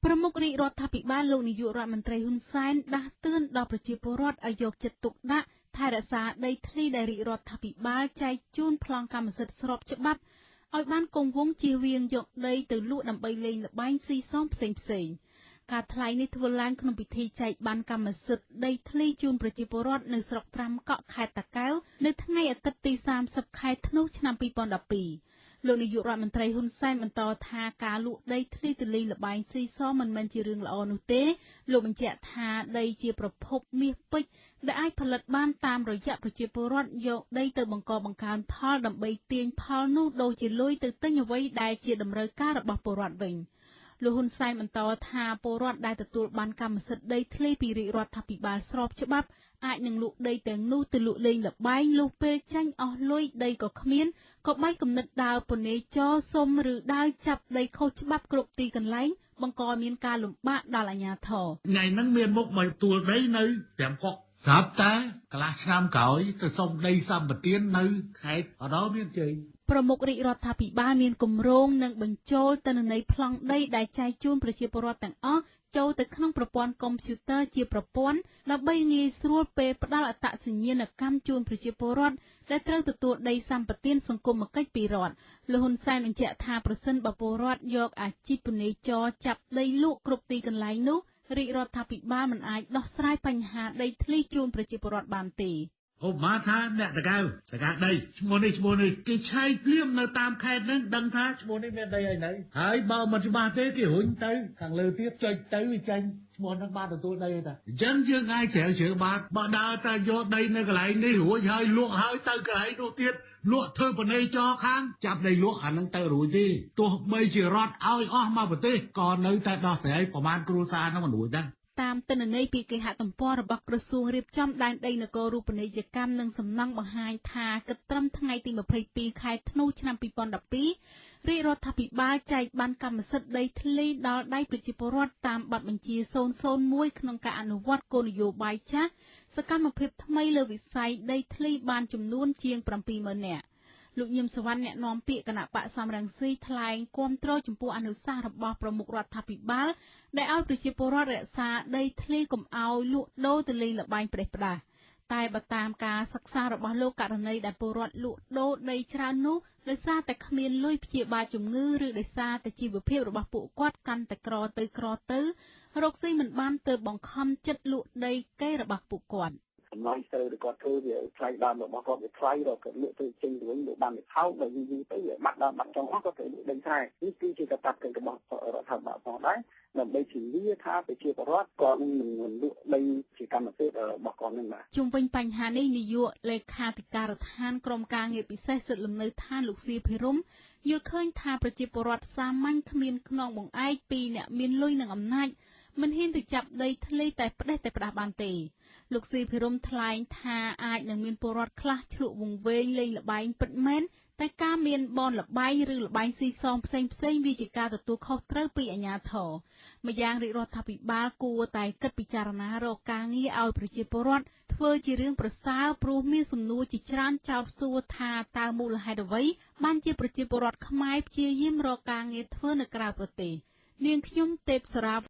ប្រមុខរាជរដ្ឋាភិបាលលោកនាយករដ្ឋមន្ត្រីហ៊ុនសែនដាស់តឿនដល់ប្រជាពលរដ្ឋឲ្យយកចិត្តទុកដាក់ថែរក្សាដីធ្លីដែលរាជរដ្ឋាភិបាលចែកជូនប្លង់កម្មសិទ្ធិស្របច្បាប់ឲ្យបានគង់វង្សជៀសវាងយកដីទៅលក់ដើម្បីលេងល្បែងស៊ីសងផ្សេងៗការថ្លែងនេះធ្វើឡើងក្នុងពិធីចែកបានកម្មសិទ្ធិដីធ្លីជូនប្រជាពលរដ្ឋនៅស្រុកត្រាំកក់ខេត្តតាកែវនៅថ្ងៃអាទិត្យទី30ខែធ្នូឆ្នាំ2012លោកនាយករដ្ឋមន្ត្រីហ៊ុនសែនបន្តថាការលក់ដីធ្លីទៅលេងល្បែងស៊ីសងមិនមែនជារឿងល្អនោះទេលោកបញ្ជាក់ថាដីជាប្រភពមាសពេជ្រដែលអាចផលិតបានតាមរយៈប្រជាពលរដ្ឋយកដីទៅបង្កបង្កើនផលដើម្បីទាញផលនោះដូចជាលុយទៅទិញអ្វីដែលជាតម្រូវការរបស់ពលរដ្ឋវិញលោកហ៊ុនសែនបន្តថាពលរដ្ឋដែលទទួលបានកម្មសិទ្ធិដីធ្លីពីរាជរដ្ឋាភិបាលស្របច្បាប់អាចនឹងលក់ដីទាំងនោះទៅលក់លេងល្បែងលុះពេលចាញ់អស់លុយដីក៏គ្មានក៏បែកគំនិតដើរពនេចរសុំឬដើរចាប់ដីខុសច្បាប់គ្រប់ទីកន្លែងបង្កមានការលំបាកដល់អាជ្ញាធរថ្ងៃហ្នឹងមានមុខមកទួលដីនៅ5កុកស្រាប់តែកន្លះឆ្នាំក្រោយទៅសុំដីសម្បទាននៅខេត្តឧត្តរមានជ័យប្រមុខរាជរដ្ឋាភិបាលមានគម្រោងនឹងបញ្ចូលទិន្នន័យប្លង់ដីដែលចែកជូនប្រជាពលរដ្ឋទាំងអស់ចូលទៅក្នុងប្រព័ន្ធកុំព្យូទ័រជាប្រព័ន្ធដើម្បីងាយស្រួលពេលផ្ដល់អត្តសញ្ញាណកម្មជូនប្រជាពលរដ្ឋដែលត្រូវទទួលដីសម្បទានសង្គមគិច្ចពីរដ្ឋលោកហ៊ុនសែនបញ្ជាក់ថាប្រសិនបើពលរដ្ឋយកអាជីពពនេចរចាប់ដីលក់គ្រប់ទីកន្លែងនោះរាជរដ្ឋាភិបាលមិនអាចដោះស្រាយបញ្ហាដីធ្លីជូនប្រជាពលរដ្ឋបានទេឧបមាថាអ្នកតកៅដីឈ្មោះនេះគេឆែកភ្លាមនៅតាមខេត្តហ្នឹងដឹងថាឈ្មោះនេះមានដីហើយនៅហើយបើមិនច្បាស់ទេគេរុញទៅខាងលើទៀតចុចទៅវាចាញ់ឈ្មោះហ្នឹងបានទទួលដីទេអញ្ចឹងយើងអាចជ្រាវជ្រើបានបើដើរតែយកដីនៅកន្លែងនេះរួចហើយលក់ហើយទៅកន្លែងនោះទៀតលក់ធ្វើបនេចរខាងចាប់ដីលក់អាហ្នឹងទៅរួចទេទោះបីជារដ្ឋឲ្យអស់មកប្រទេសក៏នៅតែដោះស្រាយប្រមាណគ្រួសារហ្នឹងមិនរួចដែរតាមទិន្នន័យពីគេហទំព័ររបស់ក្រសួងរៀបចំដែនដីនគររូបនីយកម្មនិងសំណង់បង្ហាញថាគិតត្រឹមថ្ងៃទី22ខែធ្នូឆ្នាំ2012រាជរដ្ឋាភិបាលចែកបានកម្មសិទ្ធិដីធ្លីដល់ដៃប្រជាពលរដ្ឋតាមប័ណ្ណបញ្ជា001ក្នុងការអនុវត្តគោលនយោបាយចាស់សកម្មភាពថ្មីលើវិស័យដីធ្លីបានចំនួនជាង 70000 នាក់លោកញឹមសវណ្ណអ្នកនាំពាក្យគណៈបកសំរងស៊ីថ្លែងគាំទ្រចំពោះអនុសាសន៍របស់ប្រមុខរដ្ឋាភិបាលដែលឲ្យប្រជាពលរដ្ឋរក្សាដីធ្លីកុំឲ្យលក់ដូរទៅលេងល្បែងប្រេះផ្ដាស់តែបើតាមការសិក្សារបស់លោកករណីដែលពលរដ្ឋលក់ដូរដីច្រើននោះដោយសារតែគ្មានលុយព្យាបាលជំងឺឬដោយសារតែជីវភាពរបស់ពួកគាត់កាន់តែក្រទៅរកស៊ីមិនបានទើបបង្ខំចិត្តលក់ដីកេររបស់ពួកគាត់សំណងទៅគាត់ធ្វើវាថ្លៃដើមរបស់គាត់វាថ្លៃរកគាត់លក់ទៅចេញទៅវិញបានវាថោកដល់យូរទៅវាបាត់ដល់បាត់ចង់អស់ក៏ត្រូវលក់ដីដែរនេះគឺជាកត្តាកិច្ចរបស់រដ្ឋាភិបាលផងដែរដើម្បីធានាថាប្រជាពលរដ្ឋគាត់មិនលក់ដីជាកម្មសិទ្ធិរបស់គាត់នឹងបាទជុំវិញបញ្ហានេះនាយកលេខាធិការដ្ឋានក្រមការងារពិសេសសិទ្ធិលំនៅឋានលោកសៀភិរមយល់ឃើញថាប្រជាពលរដ្ឋសាមញ្ញគ្មានខ្នងបង្អែកពីអ្នកមានលុយនិងអំណាចមិនហ៊ានទៅចាប់ដីធ្លីតែផ្ដេសបានទេលោកសៀភិរមថ្លែងថាអាចនឹងមានពលរដ្ឋខ្លះឆ្លក់វង្វេងលេងល្បែងពិតមែនតែការមានបនល្បែងឬល្បែងស៊ីសងផ្សេងវាជាការទទួលខុសត្រូវពីអាជ្ញាធរម្យ៉ាងរាជរដ្ឋាភិបាលគួរតែគិតពិចារណារកការងារឲ្យប្រជាពលរដ្ឋធ្វើជារឿងប្រសើរព្រោះមានសំណួរជាច្រើនចោទសួរថាតើមូលហេតុអ្វីបានជាប្រជាពលរដ្ឋខ្មែរព្យាយាមរកការងារធ្វើនៅក្រៅប្រទេសនាងខ្ញុំទេពសរា